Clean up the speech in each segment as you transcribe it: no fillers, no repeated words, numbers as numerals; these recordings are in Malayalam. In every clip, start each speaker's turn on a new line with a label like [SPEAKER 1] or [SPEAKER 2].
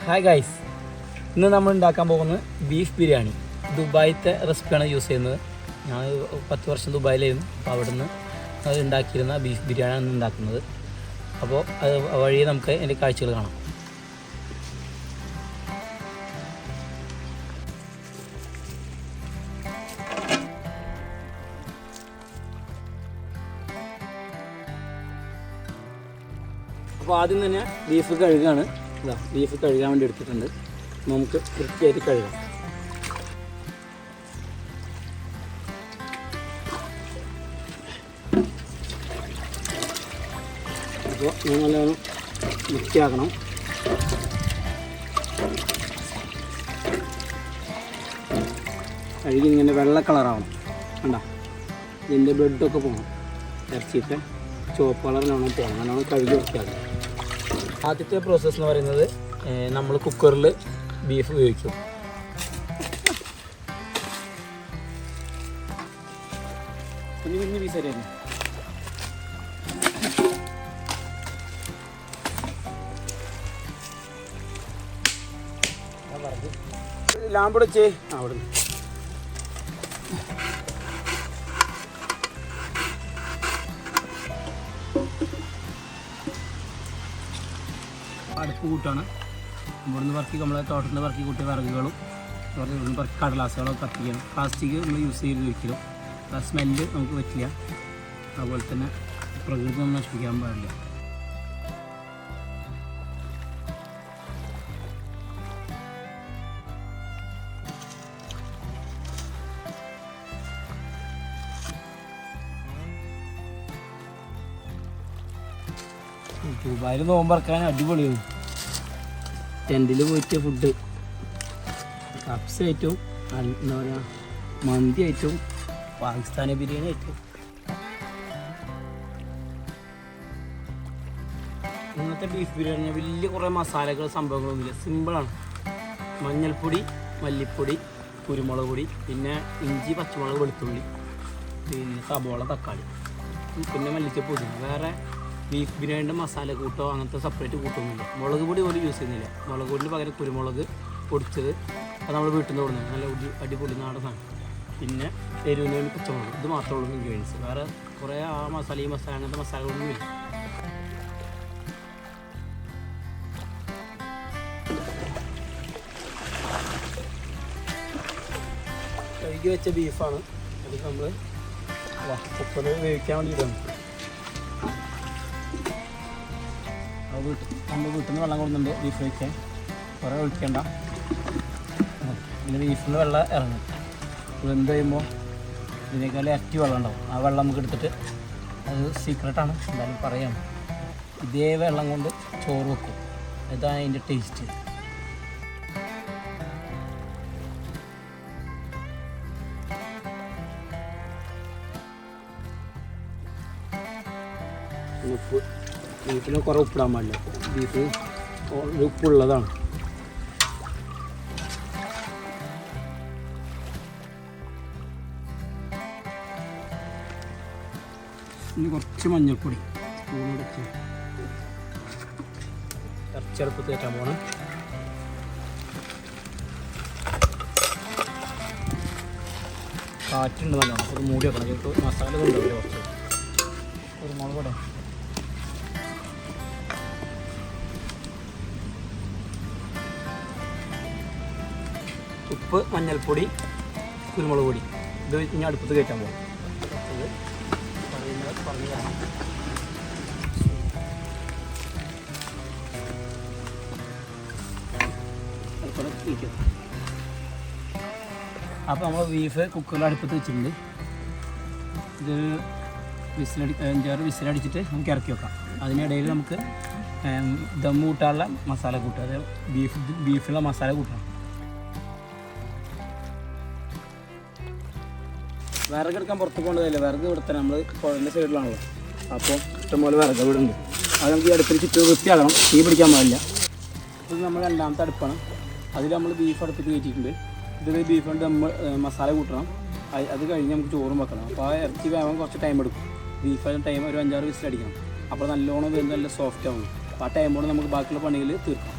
[SPEAKER 1] ഹായ് ഗൈസ്, ഇന്ന് നമ്മൾ ഉണ്ടാക്കാൻ പോകുന്നത് ബീഫ് ബിരിയാണി. ദുബായിത്തെ റെസിപ്പിയാണ് യൂസ് ചെയ്യുന്നത്. ഞാൻ 10 വർഷം ദുബായിലായിരുന്നു. അപ്പോൾ അവിടെ നിന്ന് അത് ഉണ്ടാക്കിയിരുന്ന ബീഫ് ബിരിയാണിയാണ് ഉണ്ടാക്കുന്നത്. അപ്പോൾ അത് വഴിയെ നമുക്ക് അതിൻ്റെ കാഴ്ചകൾ കാണാം. അപ്പോൾ ആദ്യം തന്നെ ബീഫ് കഴുകാണ്. ബീഫ് കഴുകാൻ വേണ്ടി എടുത്തിട്ടുണ്ട്. നമുക്ക് വൃത്തിയായിട്ട് കഴുകാം. അപ്പോൾ നല്ലോണം വൃത്തിയാക്കണം. കഴുകി ഇങ്ങനെ വെള്ള കളറാവണം. കണ്ട, ഇതിൻ്റെ ബ്ലഡൊക്കെ പോകണം. ഇറച്ചിയിട്ട് ചുവപ്പ് കളറിനാണ് പോകണം. നല്ലോണം കഴുകി വൃത്തിയാക്കണം. ആദ്യത്തെ പ്രോസസ്സ് എന്ന് പറയുന്നത് നമ്മൾ കുക്കറിൽ ബീഫ് വേവിക്കും. കുഞ്ഞു കുഞ്ഞു പീസായിരുന്നു. ലാമ്പ് വെച്ചേ അവിടെ അടുപ്പ് കൂട്ടാണ്. ഇവിടുന്ന് പറക്കി നമ്മളെ തോട്ടത്തിൽ നിന്ന് പറക്കി കൂട്ടിയ വിറകുകളും ഇവിടുന്ന് പറക്കി കടലാസുകളൊക്കെ കത്തിക്കണം. പ്ലാസ്റ്റിക് നമ്മൾ യൂസ് ചെയ്ത് ഒരിക്കലും ആ സ്മെല്ല് നമുക്ക് പറ്റില്ല. അതുപോലെ തന്നെ പ്രകൃതി ഒന്നും നശിപ്പിക്കാൻ പാടില്ല. ദുബായിൽ നോമ്പറക്കാൻ അടിപൊളിയാണ്. ടെൻറ്റിൽ പോയിട്ട് ഫുഡ് കപ്സ് ആയിട്ടും എന്താ പറയുക മന്തി ആയിട്ടും പാകിസ്ഥാനി ബിരിയാണി ആയിട്ടും. ഇന്നത്തെ ബീഫ് ബിരിയാണി വലിയ കുറേ മസാലകൾ സംഭവങ്ങളൊന്നുമില്ല. സിമ്പിളാണ്. മഞ്ഞൾപ്പൊടി, മല്ലിപ്പൊടി, കുരുമുളക് പൊടി, പിന്നെ ഇഞ്ചി, പച്ചമുളക്, വെളുത്തുള്ളി, പിന്നെ സബോള, തക്കാളി, പിന്നെ മല്ലിച്ചപ്പൊടി. വേറെ ബീഫ് ബിരിയാണിയുടെ മസാല കൂട്ടോ അങ്ങനത്തെ സെപ്പറേറ്റ് കൂട്ടൊന്നുമില്ല. മുളക് പൊടി പോലും യൂസ് ചെയ്യുന്നില്ല. മുളക് പൊടിന് പകരം കുരുമുളക് പൊടിച്ചത് അത് നമ്മൾ വീട്ടിൽ നിന്ന് കൊടുക്കുന്നത് നല്ല അടിപൊളി നാടൻ സാധനം. പിന്നെ എരിവിന് വേണ്ടി പച്ചമുളക്. ഇത് മാത്രമേ ഉള്ളൂ ഇൻഗ്രീഡിയൻസ്. വേറെ കുറേ ആ മസാല ഈ മസാല അങ്ങനത്തെ മസാലകളൊന്നുമില്ല. കഴുകി വെച്ച ബീഫാണ്. അത് നമ്മൾ കുക്കറിൽ വേവിക്കാൻ വേണ്ടിയിട്ടാണ്. നമ്മൾ വീട്ടിൽ നിന്ന് വെള്ളം കൊടുക്കുന്നുണ്ട് ബീഫ് വയ്ക്കാൻ. കുറേ ഒഴിക്കണ്ട. പിന്നെ ബീഫിൽ നിന്ന് വെള്ളം ഇറങ്ങും. വെന്ത് കഴിയുമ്പോൾ ഇതിനേക്കാളും ഇരട്ടി വെള്ളം ഉണ്ടാവും. ആ വെള്ളം നമുക്ക് എടുത്തിട്ട്, അത് സീക്രട്ടാണ് എന്തായാലും പറയാം, ഇതേ വെള്ളം കൊണ്ട് ചോറ് വെക്കും. ഇതാണ് അതിൻ്റെ ടേസ്റ്റ്. ഉപ്പ് ബീഫിന് കുറേ ഉപ്പിടാൻ പാടില്ല. ബീഫ് ഉപ്പുള്ളതാണ്. ഇനി കുറച്ച് മഞ്ഞൾപ്പൊടി സ്പൂണെടുത്ത് ഇറച്ചിയടുപ്പത്ത് കയറ്റാൻ പോകണം. കാറ്റുണ്ട് നല്ലോണം. ഒരു മൂടി വെക്കണം. ചിലപ്പോൾ മസാല കൊണ്ടുപോയി കുറച്ച് ഒരു മുളക് കൂടെ. ഉപ്പ്, മഞ്ഞൾപ്പൊടി, കുരുമുളക് പൊടി. ഇത് ഇനി അടുപ്പത്ത് കയറ്റാൻ പോകും. അപ്പോൾ നമ്മൾ ബീഫ് കുക്കറിൽ അടുപ്പത്ത് വെച്ചിട്ടുണ്ട്. ഇത് 5-6 വിസിലടിച്ചിട്ട് നമുക്ക് ഇറക്കി വെക്കാം. അതിനിടയിൽ നമുക്ക് ദം കൂട്ടാനുള്ള മസാല കൂട്ടുക. അതായത് ബീഫിലുള്ള മസാല കൂട്ടണം. വിറകെടുക്കാൻ പുറത്ത് കൊണ്ടതല്ലേ. വിറക് ഇവിടെ തന്നെ നമ്മൾ പുഴൻ്റെ സൈഡിലാണല്ലോ. അപ്പോൾ ഇഷ്ടംപോലെ വിറക് ഇവിടെ ഉണ്ട്. അത് നമുക്ക് ഈ അടുപ്പിൽ ചുറ്റും വൃത്തിയാക്കണം. തീ പിടിക്കാൻ പാടില്ല. ഇത് നമ്മൾ രണ്ടാമത്തെ അടുപ്പാണ്. അതിൽ നമ്മൾ ബീഫ് അടുപ്പിൽ കയറ്റിയിട്ടുണ്ട്. ഇത് ബീഫ് കൊണ്ട് നമ്മൾ മസാല കൂട്ടണം. അത് കഴിഞ്ഞ് നമുക്ക് ചോറും വെക്കണം. അപ്പോൾ ആ ഇറച്ചി വേവാൻ കുറച്ച് ടൈം എടുക്കും. ബീഫ് ടൈം ഒരു 5-6 വിസിലടിക്കണം. അപ്പോൾ നല്ലോണം വെന്ത് നല്ല സോഫ്റ്റ് ആവും. അപ്പോൾ ആ ടൈം കൊണ്ട് നമുക്ക് ബാക്കിയുള്ള പണികൾ തീർക്കാം.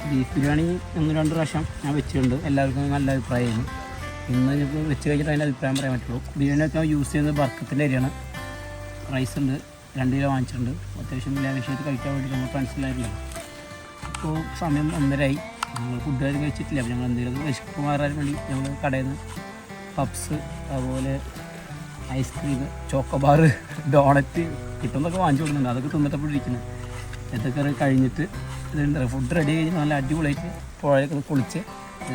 [SPEAKER 1] ബീഫ് ബിരിയാണി 1-2 പ്രാവശ്യം ഞാൻ വെച്ചിട്ടുണ്ട്, എല്ലാവർക്കും നല്ല അഭിപ്രായമായിരുന്നു. ഇന്ന് ഇപ്പോൾ വെച്ച് കഴിഞ്ഞിട്ട് അതിൻ്റെ അഭിപ്രായം പറയാൻ പറ്റുള്ളൂ. ബിരിയാണി ഒക്കെ യൂസ് ചെയ്യുന്നത് ബർക്കത്തിൻ്റെ അരിയാണ്. റൈസ് ഉണ്ട്, 2 കിലോ വാങ്ങിച്ചിട്ടുണ്ട്. അത്യാവശ്യം ലാവിഷായിട്ട് കഴിക്കാൻ വേണ്ടി നമ്മൾ ഫ്രണ്ട്സിലായിരുന്നു. ഇപ്പോൾ സമയം 1:30 ഞങ്ങൾ ഫുഡ് ആരും കഴിച്ചിട്ടില്ല. അപ്പോൾ ഞങ്ങൾ എന്തെങ്കിലും വിശപ്പ് മാറാൻ വേണ്ടി ഞങ്ങൾ കടയിൽ നിന്ന് പപ്സ്, അതുപോലെ ഐസ്ക്രീം, ചോക്കോബാർ, ഡോണറ്റ് കിട്ടുന്നതൊക്കെ വാങ്ങിച്ചു കൊടുക്കുന്നുണ്ട്. അതൊക്കെ തിന്നിട്ടപ്പോൾ ഇരിക്കുന്നത്. ഇതൊക്കെ കഴിഞ്ഞിട്ട് ഇതുണ്ട് ഫുഡ് റെഡി കഴിഞ്ഞ് നല്ല അടിപൊളിയായിട്ട് പുഴയൊക്കെ കുളിച്ച്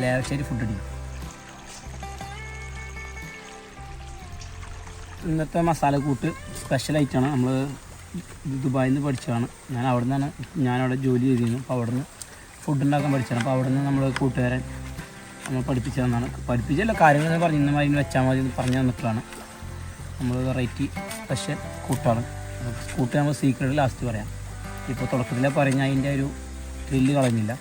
[SPEAKER 1] ലാവിഷായിട്ട് ഫുഡ് അടിക്കും. ഇന്നത്തെ മസാലക്കൂട്ട് സ്പെഷ്യലായിട്ടാണ്. നമ്മൾ ദുബായിൽ നിന്ന് പഠിച്ചതാണ്. ഞാനവിടെ ജോലി ചെയ്തിരുന്നു. അപ്പോൾ അവിടെ നിന്ന് ഫുഡ് ഉണ്ടാക്കാൻ പഠിച്ചതാണ്. അപ്പോൾ അവിടെ നിന്ന് നമ്മൾ കൂട്ടുകാരൻ നമ്മൾ പഠിപ്പിച്ചു തന്നാണ്. പഠിപ്പിച്ചല്ല, കാര്യങ്ങൾ പറഞ്ഞ് ഇന്ന മാതിരി വെച്ചാൽ മതി എന്ന് പറഞ്ഞു തന്നിട്ടാണ്. നമ്മൾ വെറൈറ്റി സ്പെഷ്യൽ കൂട്ടാണ്. കൂട്ട് നമ്മൾ സീക്രട്ട് ലാസ്റ്റ് പറയാം. ഇപ്പോൾ തുടക്കത്തിലെ പറഞ്ഞാൽ അതിൻ്റെ ഒരു ത്രില്ല് കളഞ്ഞില്ല.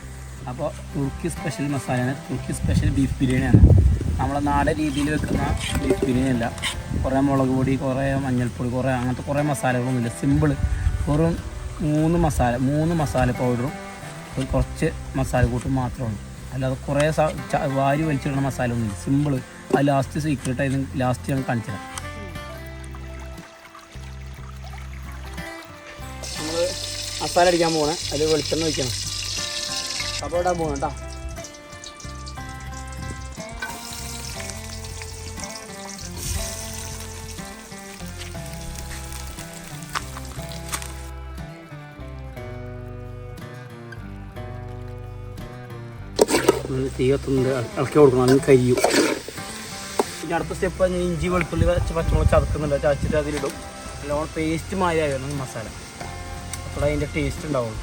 [SPEAKER 1] അപ്പോൾ തുർക്കി സ്പെഷ്യൽ മസാലയാണ്, തുർക്കി സ്പെഷ്യൽ ബീഫ് ബിരിയാണിയാണ്. നമ്മളെ നാടൻ രീതിയിൽ വെക്കുന്ന ബീഫ് ബിരിയാണി അല്ല. കുറേ മുളക് പൊടി, കുറേ മഞ്ഞൾപ്പൊടി, അങ്ങനത്തെ കുറേ മസാലകളൊന്നുമില്ല. സിമ്പിൾ. വെറും 3 മസാല പൗഡറും കുറച്ച് മസാല കൂട്ടും മാത്രമാണ്. അല്ലാതെ കുറേ വാരി വലിച്ചിടുന്ന മസാല ഒന്നുമില്ല. സിമ്പിൾ. അത് ലാസ്റ്റ് സീക്രട്ടായി ലാസ്റ്റ് ഞാൻ കാണിച്ചു തരാം. നമ്മൾ മസാല അടിക്കാൻ പോകണേ. അതിൽ വെളിച്ചെണ്ണ ഒഴിക്കണം. അപ്പോൾ ഇടാൻ പോകണം കേട്ടോ. തീ കത്തുന്നുണ്ട്, ഇളക്കി കൊടുക്കണം, അതിന് കരിയും. പിന്നെ അടുത്ത സ്റ്റെപ്പ് ഇഞ്ചി വെളുത്തുള്ളി പച്ചമുളക് ചതക്കുന്നുണ്ട്. ചതച്ചിട്ട് അതിലിടും. നല്ലോണം പേസ്റ്റ് മാതിരിയായിരുന്നു മസാല. അപ്പോൾ അതിൻ്റെ ടേസ്റ്റ് ഉണ്ടാവുള്ളൂ.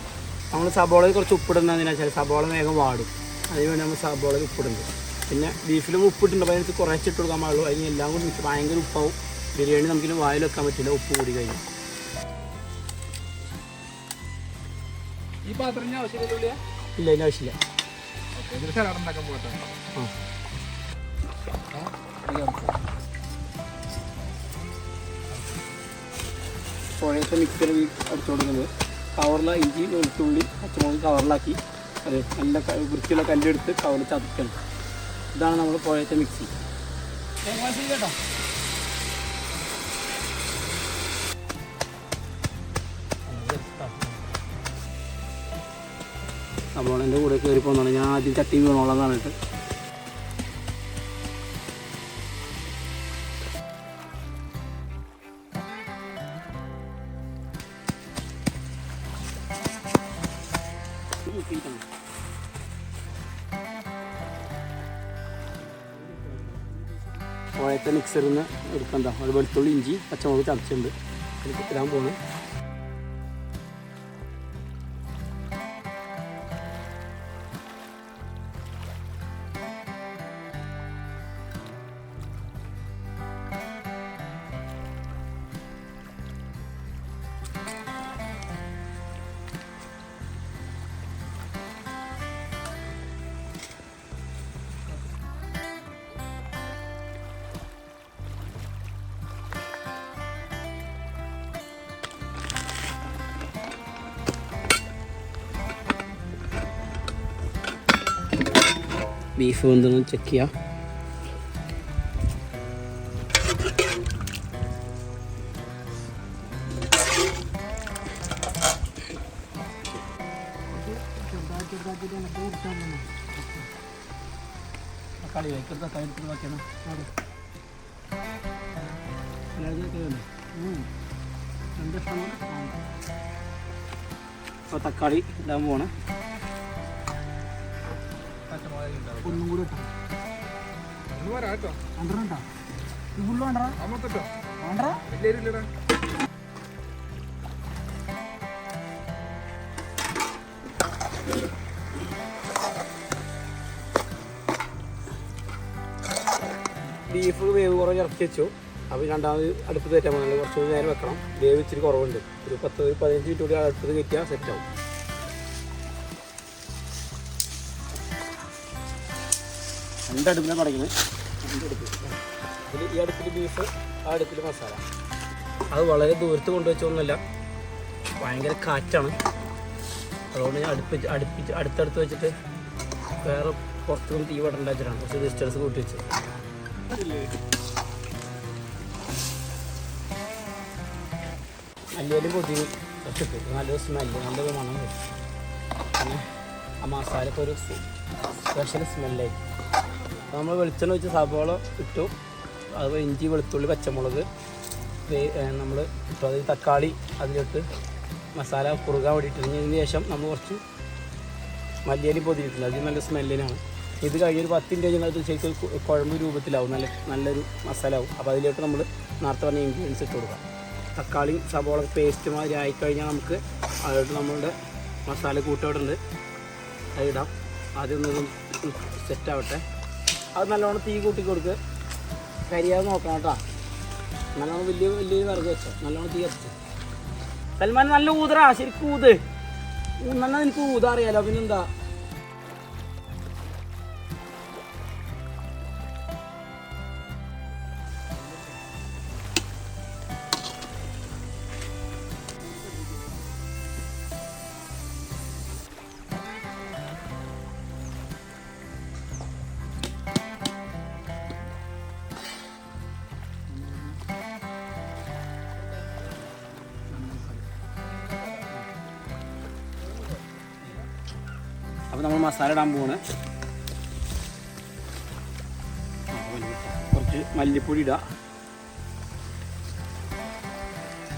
[SPEAKER 1] നമ്മൾ സബോളയിൽ കുറച്ച് ഉപ്പിടുന്നതിന് വെച്ചാൽ സബോള വേഗം വാടും. അതിന് വേണ്ടി നമ്മൾ സബോളയിൽ ഉപ്പിടുന്നുണ്ട്. പിന്നെ ബീഫിലും ഉപ്പിട്ടുണ്ട്. അപ്പോൾ അതിനകത്ത് കുറച്ചിട്ട് കൊടുക്കാൻ പാടുള്ളൂ. അതിന് എല്ലാം കൂടി മിക്സ് ഭയങ്കര ഉപ്പാവും. ബിരിയാണി നമുക്കിന് വായിൽ വെക്കാൻ പറ്റില്ല, ഉപ്പ് കൂടി കഴിഞ്ഞു.
[SPEAKER 2] ഈ പാത്രത്തിന് ആവശ്യമില്ല?
[SPEAKER 1] ഇല്ല, അതിന് ആവശ്യമില്ല. പുഴയത്തെ മിക്സർ അടിച്ചു കൊടുക്കുന്നത് കവറില ഇഞ്ചി വെളുത്തുള്ളി പച്ചമുളക് കവറിലാക്കി അത് നല്ല വൃത്തിയുള്ള കല്ലെടുത്ത് കവറിൽ ചതക്കണം. ഇതാണ് നമ്മൾ പുഴയത്തെ മിക്സി. കേട്ടോ, സബോളൻ്റെ കൂടെ കയറി പോകുന്നതാണ്. ഞാൻ ആദ്യം ചട്ടി വീണോളാം പറഞ്ഞിട്ട് പുഴയത്തെ മിക്സറിൽ നിന്ന് എടുക്കണ്ട. ഒരു വെളുത്തുള്ളി ഇഞ്ചി പച്ചമുളക് ചതച്ചുണ്ട് എനിക്ക് ഇടാൻ പോകുന്നു. ബീഫ് വെന്തൊന്ന് ചെക്ക് ചെയ്യാം. തക്കാളി വയ്ക്കുന്ന തക്കാളി എടുത്ത് വയ്ക്കണം. അപ്പോൾ തക്കാളി ഇടാൻ പോകണം. ഒന്നും കൂടി ഇട്ടോ വേണ്ട ഫുള്ള് വേണ്ട വേണ്ട. ബീഫ് വേവ് കുറവ് ഇറക്കി വെച്ചു. അപ്പോൾ രണ്ടാമത് അടുപ്പ് കയറ്റാൻ പോകുന്നത് കുറച്ച് നേരം വെക്കണം. വേവ് ഇച്ചിരി കുറവുണ്ട്. ഒരു 10-15 മിനിറ്റ് കൂടി അടുപ്പത്ത് കയറ്റിയാൽ സെറ്റാവും. രണ്ടടുപ്പിലാണ് തുടങ്ങുന്നത്. ഇതിൽ ഈ അടുപ്പിൽ ബീഫ്, ആ അടുപ്പിൽ മസാല. അത് വളരെ ദൂരത്ത് കൊണ്ടുവച്ചൊന്നുമില്ല, ഭയങ്കര കാറ്റാണ്. അതുകൊണ്ട് ഞാൻ അടുത്തടുത്ത് വെച്ചിട്ട് വേറെ പുറത്തുനിന്ന് തീ വടണ്ട വെച്ചിട്ടാണ് കുറച്ച് ഡിസ്റ്റൻസ് കൂട്ടി വെച്ചത്. മല്ലിയിലും പൊതിയും കുറച്ചിട്ട് നല്ലൊരു സ്മെല്ല്, നല്ലൊരു മണം വരും. പിന്നെ ആ മസാലയ്ക്ക് ഒരു സ്പെഷ്യൽ സ്മെല്ലായി. നമ്മൾ വെളിച്ചെണ്ണ വെച്ച് സവാള ഇട്ടു, അതുപോലെ ഇഞ്ചി വെളുത്തുള്ളി പച്ചമുളക് നമ്മൾ ഇട്ടു, അത് തക്കാളി അതിലിട്ട് മസാല കുറുകാൻ വേണ്ടിയിട്ടിരുന്നതിന് ശേഷം നമ്മൾ കുറച്ച് മല്ലിയിലും പൊതിയിട്ടില്ല, അത് നല്ല സ്മെല്ലിനാണ്. ഇത് കഴിഞ്ഞൊരു 10 മിനിറ്റ് കഴിഞ്ഞാൽ അത് ശരിക്കും കുഴമ്പ് രൂപത്തിലാവും, നല്ലൊരു മസാല ആവും. അപ്പോൾ അതിലോട്ട് നമ്മൾ നേരത്തെ പറഞ്ഞ ഇൻഗ്രീഡിയൻസ് ഇട്ട് കൊടുക്കാം. തക്കാളി സവാള പേസ്റ്റ് മാതിരി ആയിക്കഴിഞ്ഞാൽ നമുക്ക് അതിലോട്ട് നമ്മളുടെ മസാല കൂട്ടോടുണ്ട് അതിടാം. ആദ്യം ഒന്ന് സെറ്റാവട്ടെ. അത് നല്ലോണം തീ കൂട്ടി കൊടുക്കുക, കരിയാതെ നോക്കണം കേട്ടോ. നല്ലോണം വലിയ വിറക് വെച്ചോ, നല്ലോണം തീ കത്തിച്ചു. സൽമാൻ നല്ല ഊതറാ, ശരിക്കും ഊത് നല്ല, എനിക്ക് ഊതാ അറിയാലോ, പിന്നെന്താ. അപ്പോൾ നമ്മൾ മസാല ഇടാൻ പോവാണ്. കുറച്ച് മല്ലിപ്പൊടി ഇടാം.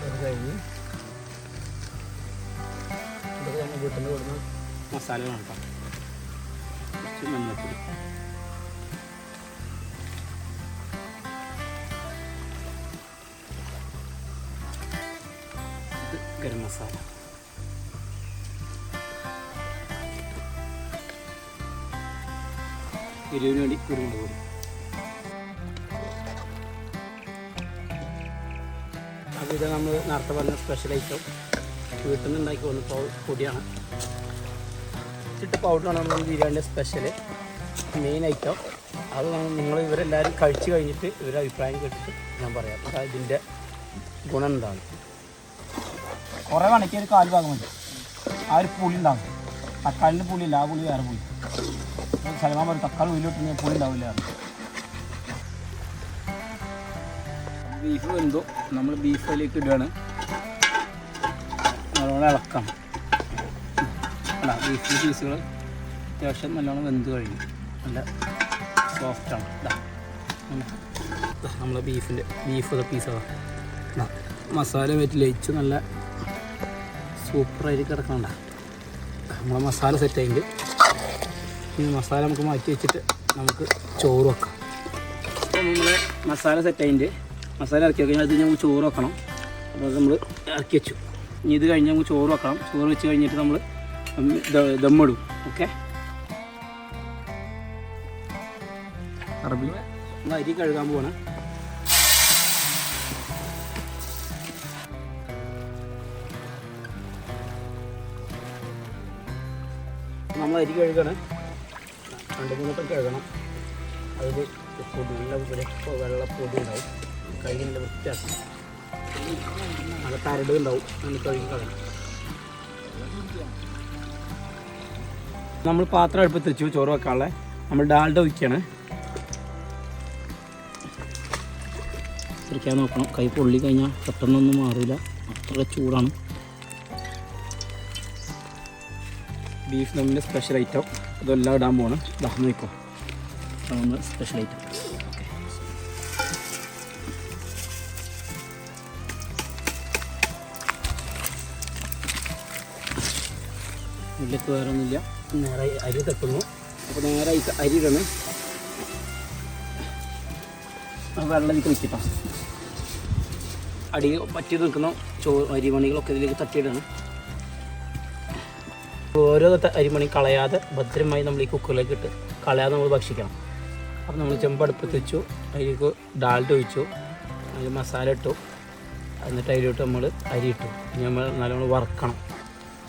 [SPEAKER 1] അത് കഴിഞ്ഞ് ഇതൊക്കെ നമ്മൾ വീട്ടിൽ നിന്ന് കൊടുക്കുന്ന മസാലകളാണ് കേട്ടോ. കുറച്ച് മഞ്ഞൾപ്പൊടി, ഇത് ഗരം മസാല, എരിവിന് വേണ്ടി കുരുമുളക് പൊടി. അപ്പോൾ ഇത് നമ്മൾ നേരത്തെ പറഞ്ഞ സ്പെഷ്യൽ ഐറ്റം വീട്ടിൽ നിന്ന് ഉണ്ടാക്കി വന്ന പൊടിയാണ്. ചിട്ട പൗഡറാണ് നമ്മൾ ബിരിയാണിയുടെ സ്പെഷ്യൽ മെയിൻ ഐറ്റം. അത് നിങ്ങൾ ഇവരെല്ലാവരും കഴിച്ച് കഴിഞ്ഞിട്ട് ഇവരുടെ അഭിപ്രായം കേട്ടിട്ട് ഞാൻ പറയാം. അപ്പോൾ ഇതിൻ്റെ ഗുണം എന്താണ്. കുറേ കണക്കി ഒരു 1/4 ഭാഗം മതി. ആ ഒരു പുളി ഉണ്ടാകും. തക്കാളിൻ്റെ പുളിയില്ല, ആ പുളി വേറെ പുളി. സൽമാൻ പറയും തക്കാളി ഉള്ളിലോട്ട് പുളി ഉണ്ടാവില്ല. ബീഫ് വെന്തോ നമ്മൾ ബീഫ് അതിലേക്ക് ഇടുകയാണ്. നല്ലോണം ഇളക്കാം. അല്ല, ബീഫിൻ്റെ പീസുകൾ അത്യാവശ്യം നല്ലോണം വെന്ത് കഴിഞ്ഞു, നല്ല സോഫ്റ്റാണ്. നമ്മളെ ബീഫ് പീസുകളാണ്. മസാല വെച്ച് ലയിച്ച് നല്ല സൂപ്പറായിട്ട് കിടക്കണ്ട. നമ്മളെ മസാല സെറ്റായിട്ട് ഈ മസാല നമുക്ക് മാറ്റി വെച്ചിട്ട് നമുക്ക് ചോറ് വെക്കാം. അപ്പോൾ നമ്മളെ മസാല സെറ്റായിട്ട് മസാല ഇറക്കി വെക്കഴിഞ്ഞാൽ അത് നമുക്ക് ചോറ് വെക്കണം. അപ്പോൾ അത് നമ്മൾ ഇറക്കി വെച്ചു. ഇനി ഇത് കഴിഞ്ഞ് നമുക്ക് ചോറ് വെക്കണം. ചോറ് വെച്ച് കഴിഞ്ഞിട്ട് നമ്മൾ ദമ്മിടും. ഓക്കെ, അറബി നമ്മൾ അരി കഴുകാൻ പോവാണ്. നമ്മൾ അരി കഴുകണം, 2-3 വട്ടം കഴുകണം. അതിൽ പൊടി വെള്ളപ്പൊടി ഉണ്ടാവും, കഴുകിൻ്റെ വൃത്തിയാക്കി നല്ല കരട് ഉണ്ടാവും, നമ്മൾ കഴുകി കളയണം. നമ്മൾ പാത്രം അടുപ്പത്ത് വെച്ചു ചോറ് വെക്കാനുള്ള. നമ്മൾ ഡാൽഡ ഒഴിക്കുകയാണ്. ഇരിക്കാൻ നോക്കണം, കൈ പൊള്ളി കഴിഞ്ഞാൽ പെട്ടെന്നൊന്നും മാറില്ല, അത്ര ചൂടാണ്. ബീഫ് നമ്മുടെ സ്പെഷ്യൽ ഐറ്റം അതെല്ലാം ഇടാൻ പോകണം. ദാഹം നോക്കോ, നമ്മൾ സ്പെഷ്യൽ ഐറ്റം. ഇതിലേക്ക് വേറെ ഒന്നുമില്ല, നേരെ അരി തട്ടുന്നു. അപ്പോൾ നേരെ അരി ഇടണം. വെള്ളം ഇതിലേക്ക് വെച്ചിട്ടോ, അടി പറ്റി നിൽക്കുന്ന അരിമണികളൊക്കെ ഇതിലേക്ക് തട്ടിയിടണം. ഓരോ അരിമണി കളയാതെ ഭദ്രമായി നമ്മൾ ഈ കുക്കറിലേക്ക് ഇട്ട് കളയാതെ നമ്മൾ ഭക്ഷിക്കണം. അപ്പോൾ നമ്മൾ ചെമ്പടുപ്പത്ത് വെച്ചു, അതിലേക്ക് ഡാൽഡ ഒഴിച്ചു, അതിൽ മസാല ഇട്ടു, എന്നിട്ട് അതിലോട്ട് നമ്മൾ അരി ഇട്ടു. നമ്മൾ നല്ലോണം വറുക്കണം.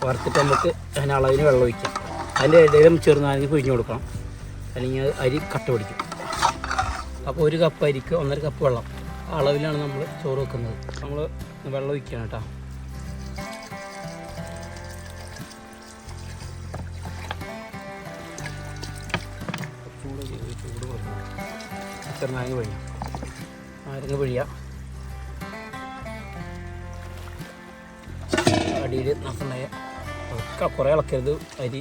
[SPEAKER 1] വറുത്തിട്ട് നമുക്ക് അതിന് അളവിന് വെള്ളം ഒഴിക്കാം. അതിൻ്റെ ഇടയിലും ചെറുനാരങ്ങ പിഴിഞ്ഞ് കൊടുക്കണം, അല്ലെങ്കിൽ അരി കട്ട പിടിക്കും. അപ്പോൾ 1 കപ്പ് അരിക്ക് 1.5 കപ്പ് വെള്ളം അളവിലാണ് നമ്മൾ ചോറ് വെക്കുന്നത്. നമ്മൾ വെള്ളം ഒഴിക്കുകയാണ് കേട്ടോ. ചെറുനാരങ്ങ പിഴിയാം. നാരങ്ങ പിഴിയാം. അടിയിൽ നന്നായ ഒക്കെ കുറേ ഇളക്കരുത്. അരി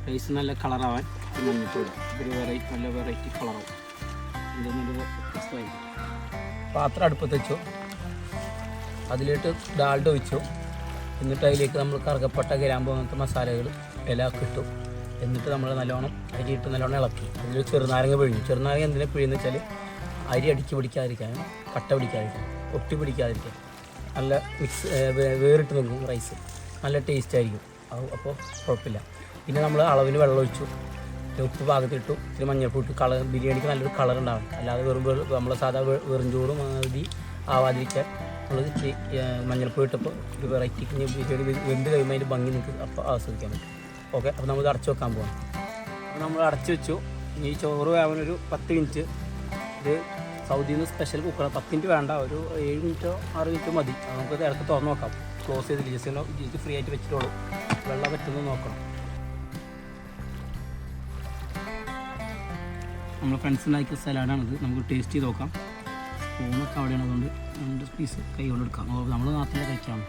[SPEAKER 1] റൈസ് നല്ല കളറാവാൻ മഞ്ഞപ്പൊടി ഒരു നല്ല വെറൈറ്റി കളറാവും. ഇതൊന്നൊരു രസമായിരിക്കും. പാത്രം അടുപ്പത്ത് വെച്ചു, അതിലേക്ക് ഡാൽഡ ഒഴിച്ചു. എന്നിട്ട് അതിലേക്ക് നമ്മൾ കറുകപ്പട്ട, ഗ്രാമ്പു അങ്ങനത്തെ മസാലകൾ എല്ലാം ഇട്ടു. എന്നിട്ട് നമ്മൾ നല്ലോണം അരി ഇട്ട് നല്ലോണം ഇളക്കി. അതിൽ ചെറുനാരങ്ങ പിഴിഞ്ഞു. ചെറുനാരങ്ങ എന്തിനാണ് പിഴിയെന്ന് വെച്ചാൽ അരി അടിക്ക് പിടിക്കാതിരിക്കാനും കട്ട പിടിക്കാതിരിക്കാനും ഒട്ടി പിടിക്കാതിരിക്കാൻ നല്ല വേറിട്ട് നിൽക്കും റൈസ്. നല്ല ടേസ്റ്റ് ആയിരിക്കും. അപ്പോൾ കുഴപ്പമില്ല. പിന്നെ നമ്മൾ അളവിന് വെള്ളം ഒഴിച്ചു, ഉപ്പ് പാകത്തിട്ടു, ഇത്തിരി മഞ്ഞൾപ്പൊടി ഇട്ടു. ബിരിയാണിക്ക് നല്ലൊരു കളർ ഉണ്ടാവും. അല്ലാതെ നമ്മൾ സാധാ വെറും ചോറും മതി ആവാതിരിക്കാൻ നമ്മൾ ഇച്ചിരി മഞ്ഞൾപ്പൊടി ഇട്ടപ്പോൾ ഒരു വെറൈറ്റി ബിരിയാണി വെന്ത് കഴിയുമ്പോൾ അതിൻ്റെ ഭംഗി നിങ്ങൾക്ക് അപ്പോൾ ആസ്വദിക്കാൻ പറ്റും. ഓക്കെ, അപ്പോൾ നമ്മൾ അടച്ചു വെക്കാൻ പോകണം. അപ്പോൾ നമ്മൾ അടച്ചു വെച്ചു. ഈ ചോറ് വേവാനൊരു 10 മിനിറ്റ്. ഇത് സൗദിയിൽ നിന്ന് സ്പെഷ്യൽ കുക്കറാണ്. 10 മിനിറ്റ് വേണ്ട, ഒരു 7 മിനിറ്റോ 6 മിനിറ്റോ മതി. നമുക്ക് ഇടയ്ക്ക് തുറന്ന് നോക്കാം. ക്ലോസ് ചെയ്തിട്ട് ജസ്റ്റ് ഫ്രീ ആയിട്ട് വെച്ചിട്ടുള്ളൂ. വെള്ളം പറ്റുന്നത് നോക്കണം. നമ്മൾ ഫ്രണ്ട്സ് ഉണ്ടാക്കിയ സലാഡാണിത്. നമുക്ക് ടേസ്റ്റ് ചെയ്ത് നോക്കാം. സ്പൂണൊക്കെ അവിടെയാണ്, അതുകൊണ്ട് 2 പീസ് കൈ കൊണ്ട് എടുക്കാം. നമ്മൾ നാട്ടിലെ കഴിക്കാം.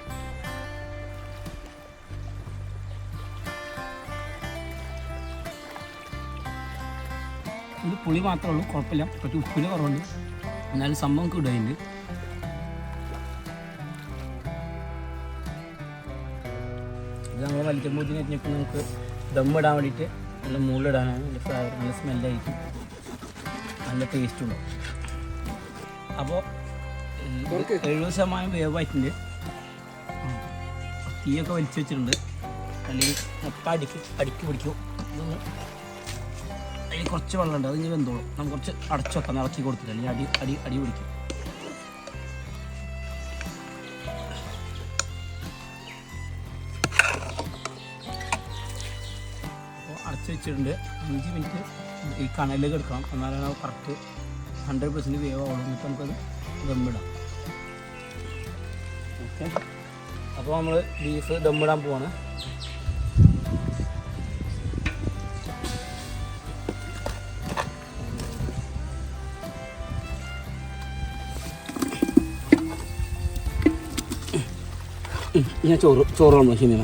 [SPEAKER 1] ഇത് പുളി മാത്രമേ ഉള്ളൂ, കുഴപ്പമില്ല. പക്ഷേ ഉപ്പിന് കുറവുണ്ട്, എന്നാലും സംഭവം കിടുന്നുണ്ട്. ഇത് നമ്മൾ വലിക്കുമ്പോൾ ഇതിനൊക്കെ നമുക്ക് ദമ്മിടാൻ വേണ്ടിയിട്ട് നല്ല മുകളിലിടാനാണ്. നല്ല ഫ്ലേവർ, നല്ല സ്മെല്ലായിരിക്കും, നല്ല ടേസ്റ്റ് ഉണ്ടാവും. അപ്പോൾ 70% വേവായിട്ടുണ്ട്. തീയൊക്കെ വലിച്ചു വെച്ചിട്ടുണ്ട്. അല്ലെങ്കിൽ മൊത്തം അടിക്ക് പിടിക്കും. ഇതൊന്ന് അതിൽ കുറച്ച് വെള്ളമുണ്ട്, അത് ഇനി വെന്തോളും. നമുക്ക് കുറച്ച് അടച്ചു വെക്കാം, ഇളക്കി കൊടുത്തില്ല, അല്ലെങ്കിൽ അടി പിടിക്കും. അപ്പോൾ അടച്ചു വെച്ചിട്ടുണ്ട്. 5 മിനിറ്റ് ഈ കനലിലേക്ക് എടുക്കണം, എന്നാലാണ് കറക്റ്റ് 100% വേവാവുള്ളൂ. എന്നിട്ട് നമുക്കത് ദമ്മിടാം. ഓക്കെ, അപ്പോൾ നമ്മൾ ബീഫ് ദമ്മിടാൻ പോവാണ്. ഞാൻ ചോറാണ് ഹിമ.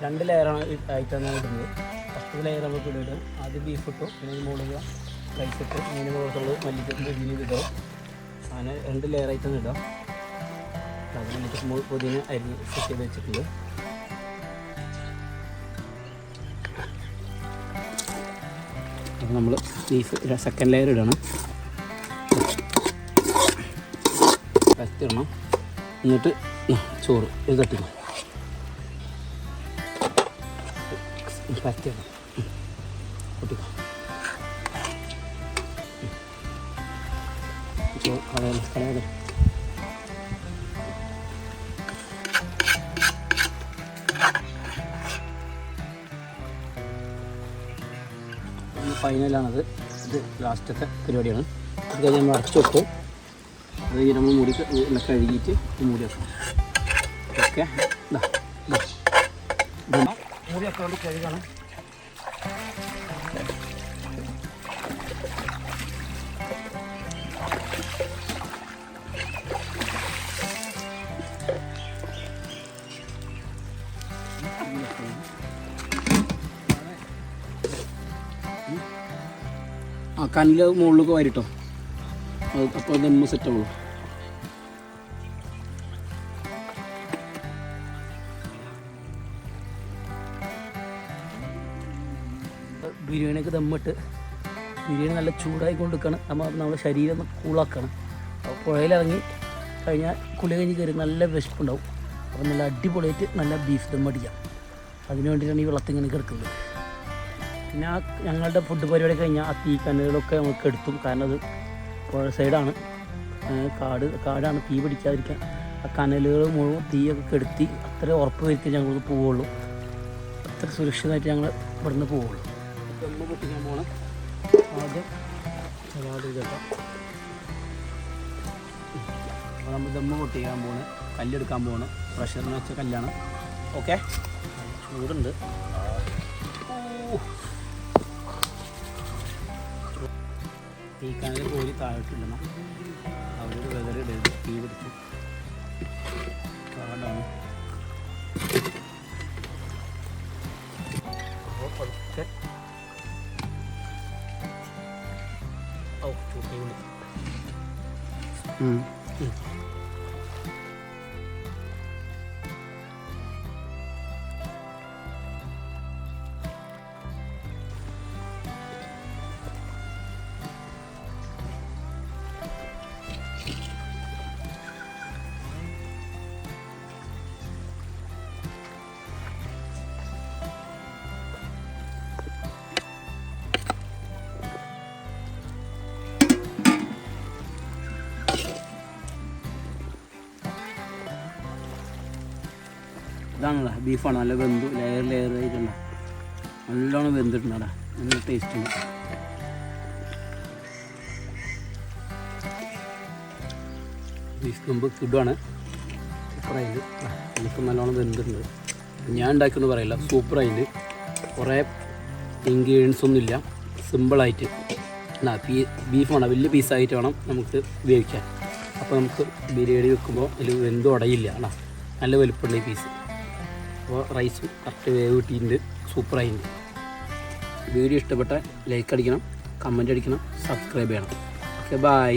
[SPEAKER 1] രണ്ട് ലെയറാണ് ആയിട്ടാണ് ഇടുന്നത്. ഫസ്റ്റ് ലെയർ നമുക്ക് ഇടുക. ആദ്യം ബീഫ് ഇട്ടു, പിന്നെ മുകളിൽ റൈസ് ഇട്ട്, ഇങ്ങനെ മുകളിലുള്ള മല്ലിച്ചപ്പിൻ്റെ ഇതിൽ ഇടും. അങ്ങനെ 2 ലെയറായിട്ടാണ് ഇടാം. അതിന് പുതിന അരി സെറ്റ് ചെയ്ത് വെച്ചിട്ടുണ്ട്. അപ്പോൾ നമ്മൾ ബീഫ് 2nd ലെയർ ഇടണം. ഫസ്റ്റ് ഇടണം. എന്നിട്ട് ചോറ് ഇത് തട്ടിക്കണം. ഫസ്റ്റ് ഇടണം, പൊട്ടിക്കണം. കളയാതെ ഫൈനലാണത്. ഇത് ലാസ്റ്റത്തെ പരിപാടിയാണ്. അത് കഴിഞ്ഞ് നമ്മൾ അടച്ചു വെക്കും. അത് കഴിഞ്ഞ് നമ്മൾ മൂടി കഴുകിയിട്ട് മൂടി വെക്കണം. ഓക്കെ, മൂടി വെക്കാൻ വേണ്ടി കഴുകണം. ആ കല്ല് മുകളിലേക്ക് വരിട്ടോ, അപ്പോൾ ദമ്മ് സെറ്റ് ആവുള്ളൂ. ബിരിയാണിയൊക്കെ ദമ്മിട്ട് ബിരിയാണി നല്ല ചൂടായി കൊണ്ടിരിക്കണം. നമ്മുടെ ശരീരം ഒന്ന് കൂളാക്കണം. അപ്പോൾ പുഴയിലിറങ്ങി കഴിഞ്ഞാൽ കുളി കഴിഞ്ഞ് കയറി നല്ല വിശപ്പുണ്ടാവും. അപ്പോൾ നല്ല അടിപൊളിയായിട്ട് നല്ല ബീഫ് ദം അടിക്കാം. അതിന് വേണ്ടിയിട്ടാണ് ഈ വെള്ളത്തിൽ ഇങ്ങനെ കിടക്കുന്നത്. പിന്നെ ഞങ്ങളുടെ ഫുഡ് പരിപാടി കഴിഞ്ഞാൽ ആ തീ കന്നുകളൊക്കെ നമുക്ക് എടുത്തും. കാരണം അത് പുഴ സൈഡാണ്, കാടാണ്, തീ പിടിക്കാതിരിക്കാൻ ആ കനലുകൾ മുഴുവൻ തീയൊക്കെ കെടുത്തി അത്ര ഉറപ്പ് വരുത്തി ഞങ്ങൾ പോവുള്ളൂ. അത്ര സുരക്ഷിതമായിട്ട് ഞങ്ങൾ ഇവിടുന്ന് പോവുള്ളൂ. ദമ്മ് പൊട്ടിക്കാൻ പോകണം. ആദ്യം കേട്ടോ അപ്പോൾ നമ്മൾ ദമ്മ് പൊട്ടിക്കാൻ പോകണം, കല്ലെടുക്കാൻ പോകണം. പ്രഷറിന് വെച്ച കല്ലാണ്. ഓക്കെ, ചൂടുണ്ട്. ഈ കനൽ കോരി താഴോട്ടിടണം. അവരൊരു വെതറിടരുത്, തീ പിടിച്ചു കാടാണ്. അപ്പോൾ പതുക്കെ ചൂട്ടി ഇതാണല്ലോ ബീഫാണ്. നല്ല വെന്തു ലെയർ ആയിട്ടുണ്ടോ, നല്ലോണം വെന്തിട്ടുണ്ടോ, നല്ല ടേസ്റ്റ് ഉണ്ട്. ബീഫ് കമ്പ് ഫുഡാണ്. സൂപ്പറായിട്ട് എനിക്ക് നല്ലോണം വെന്തിട്ടുണ്ട്. ഞാൻ ഉണ്ടാക്കിയെന്ന് പറയില്ല, സൂപ്പറായിട്ട്. കുറേ ഇൻഗ്രീഡിയൻസ് ഒന്നുമില്ല, സിമ്പിളായിട്ട്. ബീഫാണ് വലിയ പീസായിട്ട് വേണം നമുക്ക് ഉപയോഗിക്കാൻ. അപ്പോൾ നമുക്ക് ബിരിയാണി വെക്കുമ്പോൾ അതിൽ വെന്ത് ഉടയില്ല. നല്ല വലുപ്പമുണ്ട് ഈ പീസ്. അപ്പോൾ റൈസും കറക്റ്റ് വേവ് കിട്ടിയിട്ടുണ്ട്, സൂപ്പറായിട്ടുണ്ട്. വീഡിയോ ഇഷ്ടപ്പെട്ടാൽ ലൈക്ക് അടിക്കണം, കമൻറ്റ് അടിക്കണം, സബ്സ്ക്രൈബ് ചെയ്യണം. Okay, by.